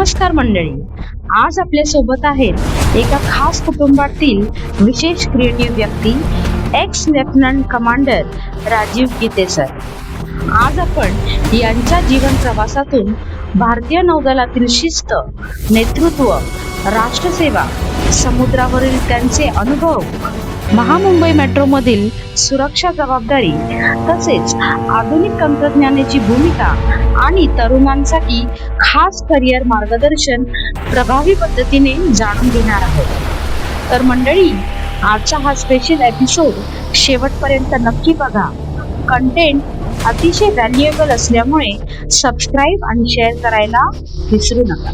नमस्कार मंडळी, आज आपल्या सोबत आहेत एका खास कुटुंबातील विशेष क्रिएटिव्ह व्यक्ती, एक्स लेफ्टनंट कमांडर राजीव गीते सर. आज आपण यांच्या जीवन प्रवासातून भारतीय नौदलातील शिस्त, नेतृत्व, राष्ट्रसेवा, समुद्रावरील त्यांचे अनुभव, महामुंबई मेट्रोमधील सुरक्षा जबाबदारी, तसेच आधुनिक तंत्रज्ञानाची भूमिका आणि तरुणांसाठी खास करिअर मार्गदर्शन प्रभावी पद्धतीने जाणून घेणार आहोत. तर मंडळी, आजचा हा स्पेशल एपिसोड शेवटपर्यंत नक्की बघा. कंटेंट अतिशय व्हॅल्युएबल असल्यामुळे सबस्क्राईब आणि शेअर करायला विसरू नका.